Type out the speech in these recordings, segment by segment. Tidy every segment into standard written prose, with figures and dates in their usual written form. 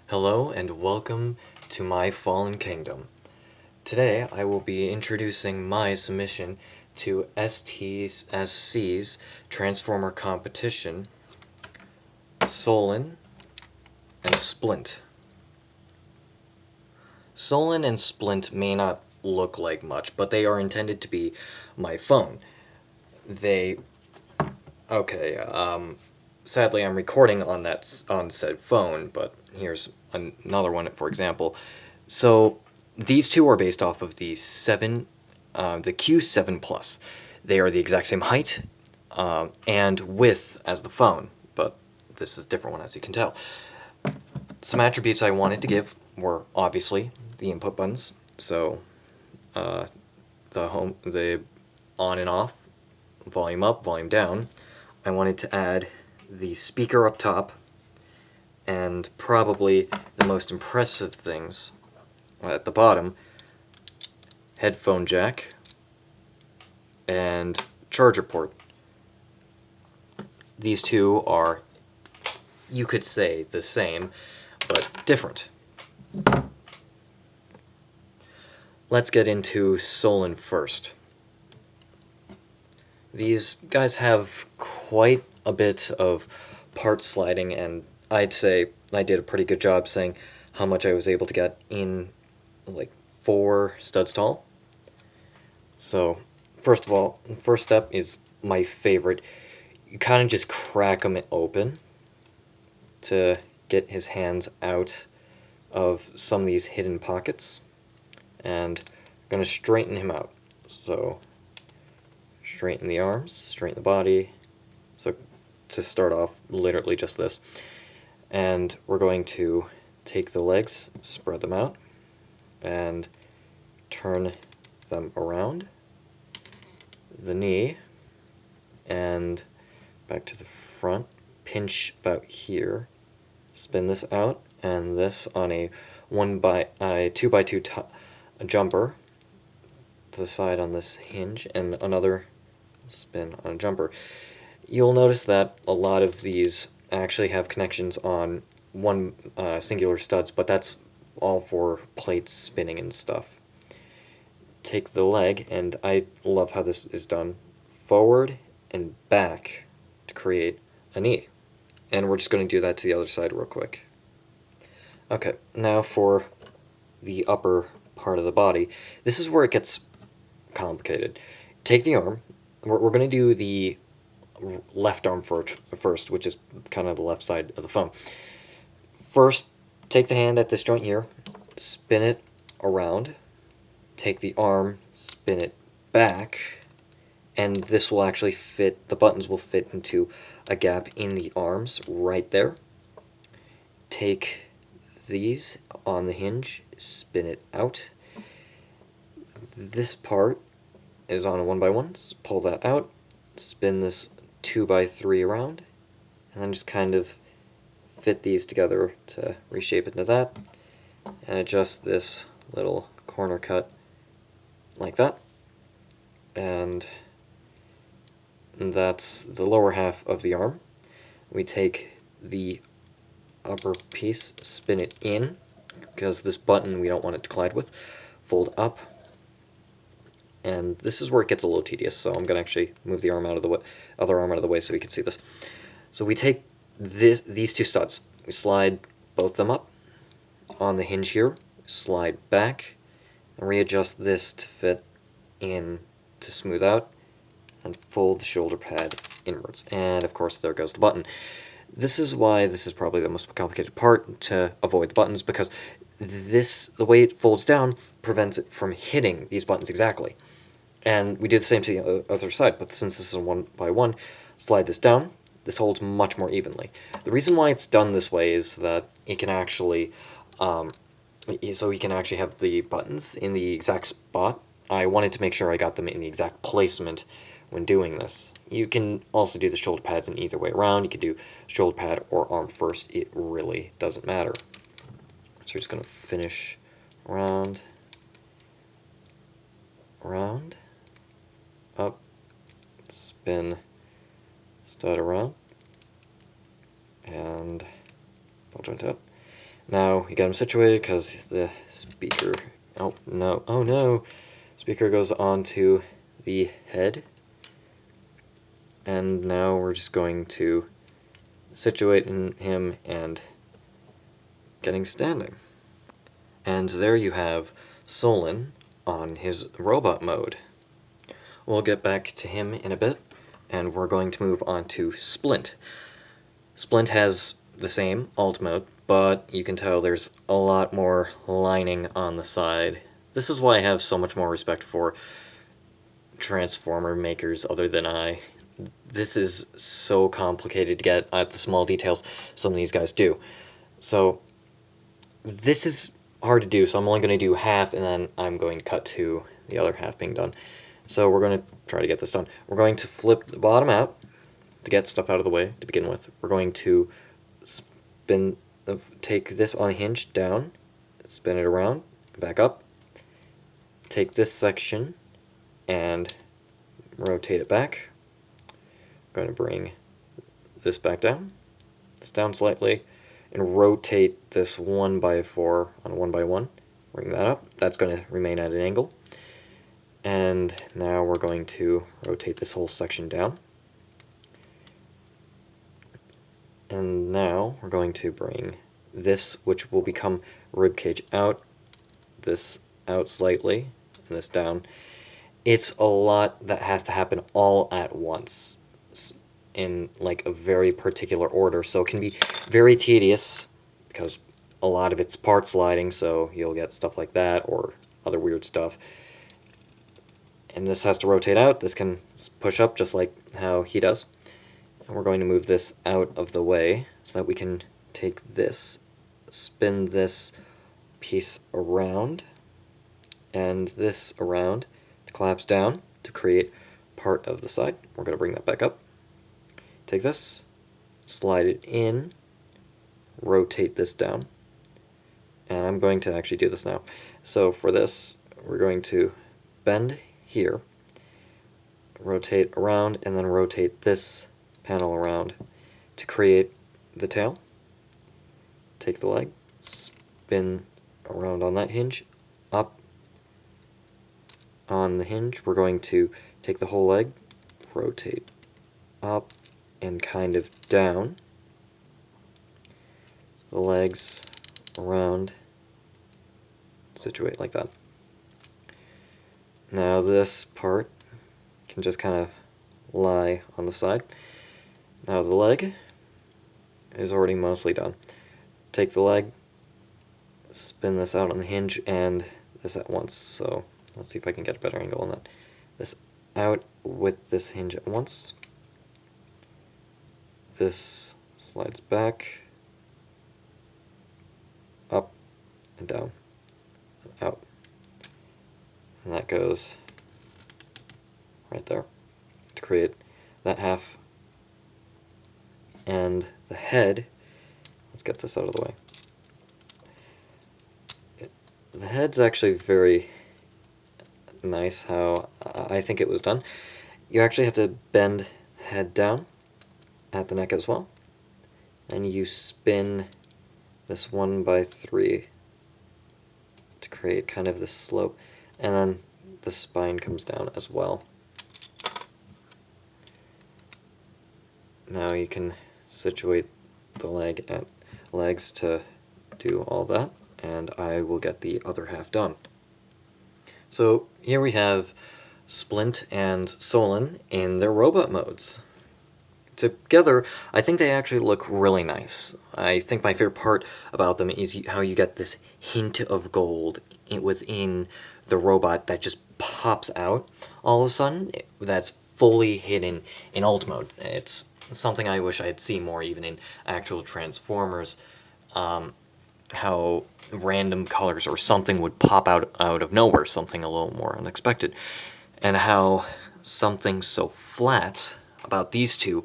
Hello and welcome to my fallen kingdom. Today I will be introducing my submission to STSC'S Transformer competition, Solen and Splint. Solen and Splint may not look like much, but they are intended to be my phone. Sadly I'm recording on said phone, but here's another one, for example. So these two are based off of the Q7 Plus. They are the exact same height and width as the phone, but this is a different one, as you can tell. Some attributes I wanted to give were obviously the input buttons, so the on and off, volume up, volume down. I wanted to add the speaker up top, and probably the most impressive things at the bottom, headphone jack and charger port. These two are, you could say, the same, but different. Let's get into Solen first. These guys have quite a bit of part sliding, and I'd say I did a pretty good job saying how much I was able to get in like 4 studs tall. So first of all, the first step is my favorite. You kind of just crack them open to get his hands out of some of these hidden pockets, and I'm going to straighten him out. So straighten the arms, straighten the body. So to start off, literally just this. And we're going to take the legs, spread them out, and turn them around. The knee, and back to the front. Pinch about here. Spin this out, and this on a 2x2 jumper to the side on this hinge, and another spin on a jumper. You'll notice that a lot of these actually have connections on one singular studs, but that's all for plates spinning and stuff. Take the leg, and I love how this is done, forward and back to create a knee. And we're just going to do that to the other side real quick. Okay, now for the upper part of the body. This is where it gets complicated. Take the arm. We're going to do the left arm first, which is kind of the left side of the phone. First, take the hand at this joint here, spin it around, take the arm, spin it back, and this will actually fit, the buttons will fit into a gap in the arms right there. Take these on the hinge, spin it out. This part is on a 1x1, pull that out, spin this 2x3 around, and then just kind of fit these together to reshape it into that, and adjust this little corner cut like that. And that's the lower half of the arm. We take the upper piece, spin it in, because this button we don't want it to collide with, fold up, and this is where it gets a little tedious, so I'm going to actually move the arm out of the way, other arm out of the way so we can see this. So we take these two studs, we slide both them up on the hinge here, slide back, and readjust this to fit in to smooth out, and fold the shoulder pad inwards. And of course there goes the button. This is why this is probably the most complicated part, to avoid the buttons, because the way it folds down prevents it from hitting these buttons exactly. And we do the same to the other side, but since this is a 1x1, slide this down, this holds much more evenly. The reason why it's done this way is that it can actually, so we can actually have the buttons in the exact spot. I wanted to make sure I got them in the exact placement when doing this. You can also do the shoulder pads in either way around. You could do shoulder pad or arm first. It really doesn't matter. So we're just going to finish around, up, spin, stud around, and ball joint up. Now you got him situated because the speaker, oh no, speaker goes onto the head. And now we're just going to situate him and getting standing. And there you have Solen on his robot mode. We'll get back to him in a bit, and we're going to move on to Splint. Splint has the same alt mode, but you can tell there's a lot more lining on the side. This is why I have so much more respect for Transformer makers other than I. This is so complicated to get at the small details some of these guys do. So this is hard to do, so I'm only going to do half, and then I'm going to cut to the other half being done. So we're going to try to get this done. We're going to flip the bottom out to get stuff out of the way to begin with. We're going to take this on a hinge down, spin it around, back up, take this section and rotate it back. I'm going to bring this back down, this down slightly, and rotate this 1x4 on 1x1. Bring that up. That's going to remain at an angle. And now we're going to rotate this whole section down. And now we're going to bring this, which will become ribcage, out, this out slightly, and this down. It's a lot that has to happen all at once in like a very particular order, so it can be very tedious because a lot of it's part sliding, so you'll get stuff like that or other weird stuff. And this has to rotate out. This can push up just like how he does. And we're going to move this out of the way so that we can take this, spin this piece around, and this around to collapse down to create part of the side. We're going to bring that back up. Take this, slide it in, rotate this down. And I'm going to actually do this now. So for this, we're going to bend here, rotate around, and then rotate this panel around to create the tail. Take the leg, spin around on that hinge, up on the hinge. We're going to take the whole leg, rotate up and kind of down, the legs around, situate like that. Now this part can just kind of lie on the side. Now the leg is already mostly done. Take the leg, spin this out on the hinge and this at once. So let's see if I can get a better angle on that. This out with this hinge at once. This slides back, up and down, and out. And that goes right there to create that half. And the head, let's get this out of the way. The head's actually very nice how I think it was done. You actually have to bend the head down at the neck as well. And you spin this 1x3 to create kind of this slope. And then the spine comes down as well. Now you can situate the legs to do all that, and I will get the other half done. So here we have Splint and Solen in their robot modes. Together, I think they actually look really nice. I think my favorite part about them is how you get this hint of gold within the robot that just pops out all of a sudden. That's fully hidden in alt mode. It's something I wish I had seen more even in actual Transformers. How random colors or something would pop out of nowhere, something a little more unexpected. And how something so flat about these two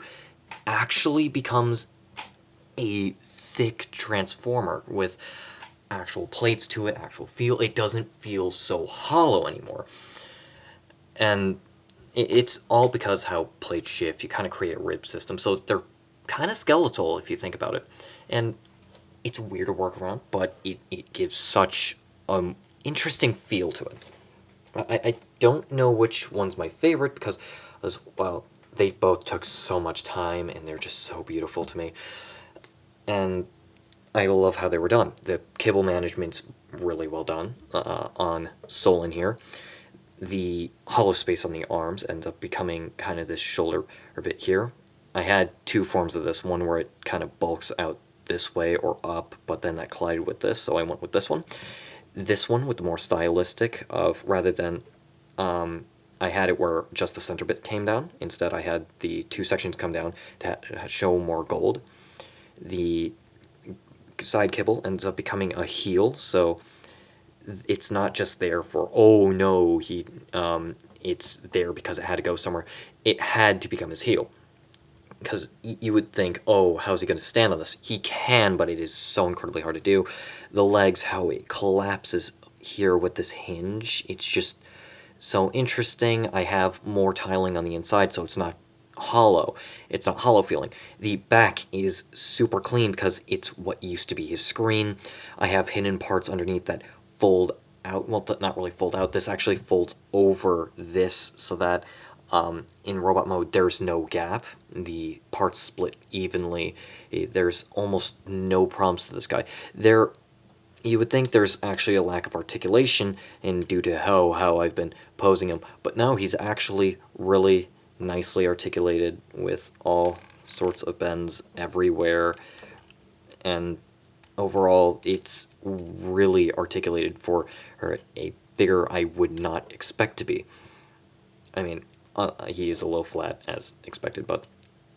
actually becomes a thick transformer with actual plates to it, actual feel. It doesn't feel so hollow anymore. And it's all because how plates shift. You kind of create a rib system, so they're kind of skeletal if you think about it. And it's weird to work around, but it gives such interesting feel to it. I don't know which one's my favorite because, as well, they both took so much time and they're just so beautiful to me. And I love how they were done. The cable management's really well done on Solen here. The hollow space on the arms ends up becoming kind of this shoulder bit here. I had two forms of this, one where it kind of bulks out this way or up, but then that collided with this, so I went with this one. This one with the more stylistic of, rather than I had it where just the center bit came down. Instead, I had the two sections come down to show more gold. The side kibble ends up becoming a heel, so it's not just there for, oh no, it's there because it had to go somewhere. It had to become his heel. Because you would think, oh, how's he going to stand on this? He can, but it is so incredibly hard to do. The legs, how it collapses here with this hinge, it's just so interesting. I have more tiling on the inside, so it's not hollow. It's not hollow feeling. The back is super clean because it's what used to be his screen. I have hidden parts underneath that fold out. Well, not really fold out. This actually folds over this so that in robot mode, there's no gap. The parts split evenly. There's almost no problems to this guy. You would think there's actually a lack of articulation, and due to how I've been posing him, but no, he's actually really nicely articulated with all sorts of bends everywhere, and overall, it's really articulated for a figure I would not expect to be. I mean, he is a low flat as expected, but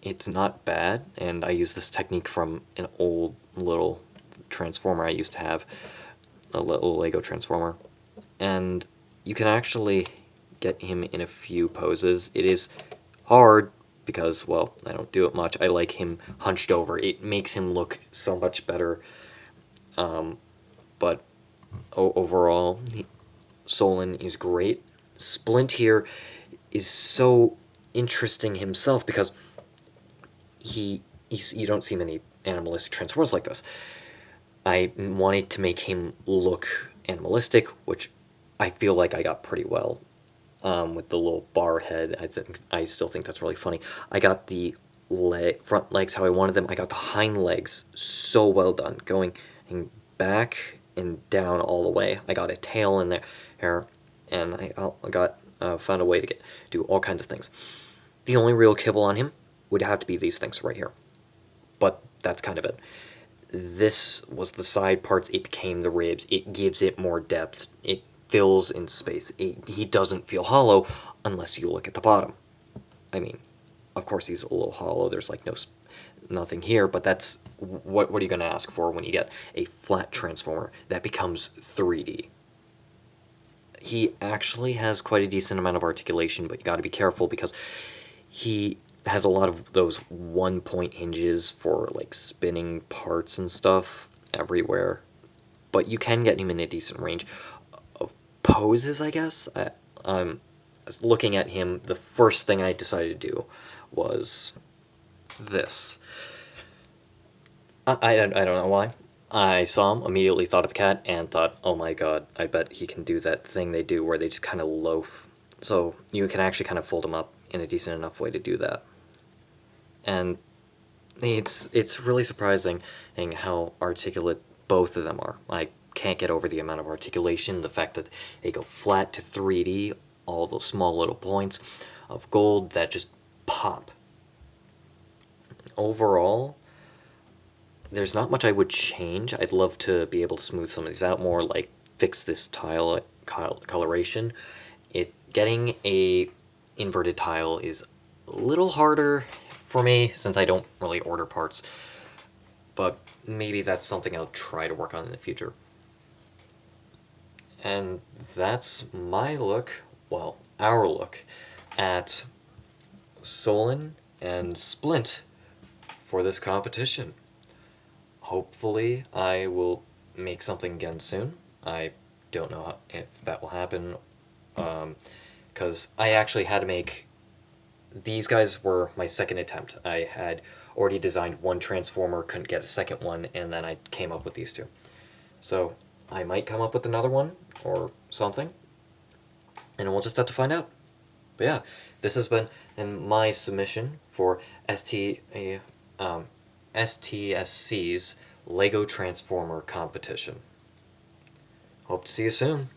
it's not bad, and I use this technique from an old little transformer I used to have, a little Lego Transformer, and you can actually get him in a few poses. It is hard because, well, I don't do it much. I like him hunched over. It makes him look so much better, but overall, Solen is great. Splint here is so interesting himself because you don't see many animalistic transformers like this. I wanted to make him look animalistic, which I feel like I got pretty well with the little bar head. I still think that's really funny. I got the front legs how I wanted them. I got the hind legs so well done, going back and down all the way. I got a tail in there, and I got found a way to do all kinds of things. The only real kibble on him would have to be these things right here, but that's kind of it. This was the side parts. It became the ribs. It gives it more depth. It fills in space. He doesn't feel hollow unless you look at the bottom. I mean, of course he's a little hollow. There's like nothing here, but that's what are you going to ask for when you get a flat transformer that becomes 3D? He actually has quite a decent amount of articulation, but you got to be careful because he has a lot of those one-point hinges for like spinning parts and stuff everywhere. But you can get him in a decent range of poses, I guess. Looking at him, the first thing I decided to do was this. I don't know why. I saw him, immediately thought of Cat, and thought, oh my god, I bet he can do that thing they do where they just kind of loaf. So you can actually kind of fold him up in a decent enough way to do that. And it's really surprising how articulate both of them are. I can't get over the amount of articulation, the fact that they go flat to 3D, all those small little points of gold that just pop. Overall, there's not much I would change. I'd love to be able to smooth some of these out more, like fix this tile coloration. Getting a inverted tile is a little harder for me since I don't really order parts, but maybe that's something I'll try to work on in the future. And that's my look, well, our look, at Solen and Splint for this competition. Hopefully I will make something again soon. I don't know if that will happen, because I actually had to make... These guys were my second attempt. I had already designed one transformer, couldn't get a second one, and then I came up with these two. So I might come up with another one or something, and we'll just have to find out. But yeah, this has been my submission for STSC's Lego Transformer competition. Hope to see you soon.